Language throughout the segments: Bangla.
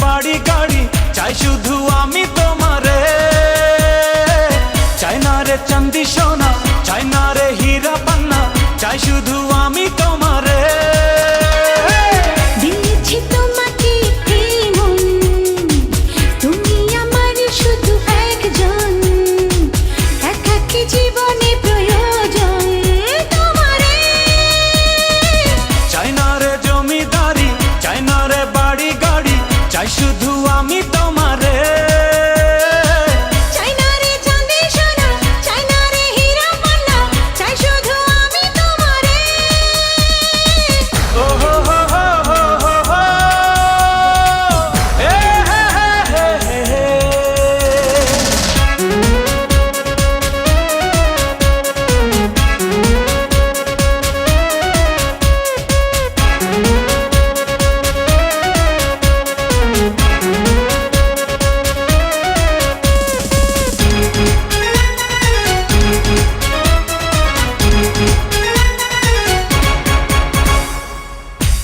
বাড়ি গাড়ি, চাই শুধু আমি তোমারে। চাই না রে চাঁদি সোনা, চাই না রে হীরা পান্না, চাই শুধু আমি তোমারে। দিয়েছি তোমাকে এই মন, তুমি আমার শুধু একজন, একাকী জীবনে প্রয়োজন তোমারে। চাই না রে জমিদারি, চাই না রে বাড়ি গাড়ি, চাই শুধু আমি তোমারে। চাই না রে চাঁদি সোনা, চাই না রে হীরা পান্না, চাই শুধু আমি তোমারে। ও হো হো হো হো হো হো, এ হে হে হে হে।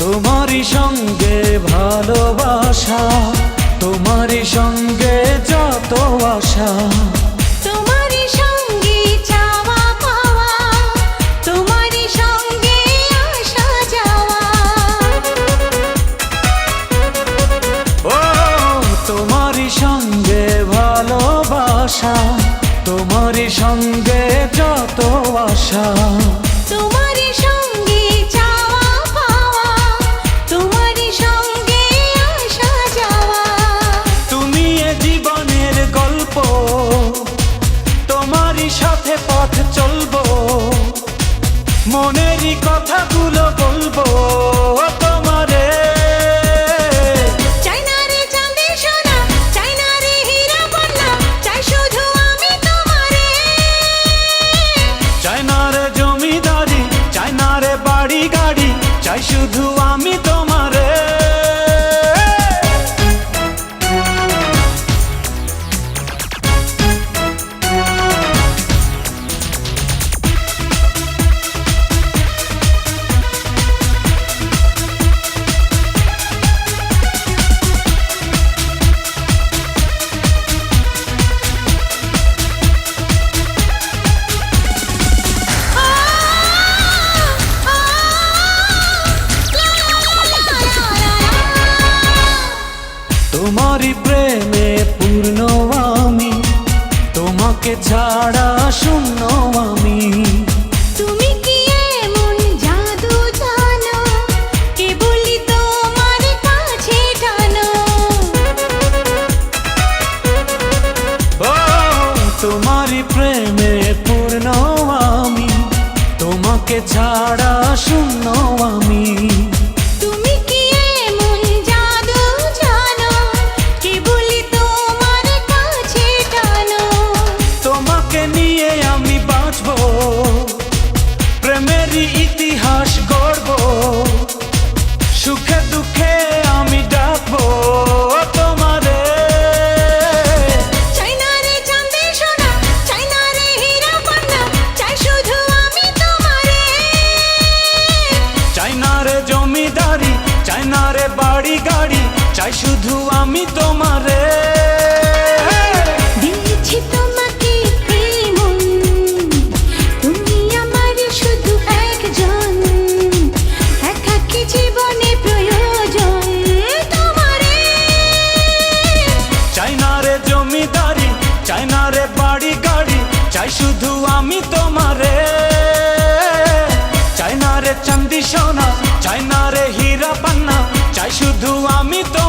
তোমারই সঙ্গে ভালোবাসা, তোমারই সঙ্গে যত আশা, তোমারই সঙ্গে চাওয়া পাওয়া, তোমারই সঙ্গে আসা যাওয়া। ও তোমারই সঙ্গে ভালোবাসা, তোমারই সঙ্গে যত আশা, তোমারই সঙ্গে চাওয়া পাওয়া, তোমারই সঙ্গে আসা যাওয়া। তুমি এ জীবনের গল্প, তোমারই সাথে পথ চলবো, মনেরই কথাগুলো বলবো তোমারে। চাই না রে চাঁদি সোনা, চাই না রে হীরা পান্না, চাই শুধু আমি তোমারে। চাই না রে জমিদারি, চাই না রে বাড়ি গাড়ি, চাই শুধু আমি তোমারে। তোমারই প্রেমে পূর্ণ আমি, তোমাকে ছাড়া শূন্য আমি। তুমি কি এমন জাদু জানো, কেবলই তোমার কাছে টানো। ও তোমারই প্রেমে পূর্ণ আমি, তোমাকে ছাড়া শূন্য আমি। তুমি কি এমন জাদু জানো, কেবলই তোমার কাছে টানো। তোমাকে নিয়ে আমি বাঁচবো, প্রেমেরই ইতিহাস গড়বো, সুখে দুঃখে আমি ডাকবো তোমারে। চাই না রে চাঁদি সোনা, চাই না রে হীরা পান্না, চাই শুধু আমি তোমারে। চাই না রে জমিদারি, চাই না রে বাড়ি গাড়ি, চাই শুধু আমি তোমারে। দিয়েছি তোমাকে এই মন, তুমি আমার শুধু একজন, একাকী জীবনে প্রয়োজন তোমারে। চাই না রে জমিদারি, চাই না রে বাড়ি গাড়ি, চাই শুধু আমি তোমারে। চাই না রে চাঁদি সোনা, চাই না রে হীরা পান্না, চাই শুধু আমি তোমারে।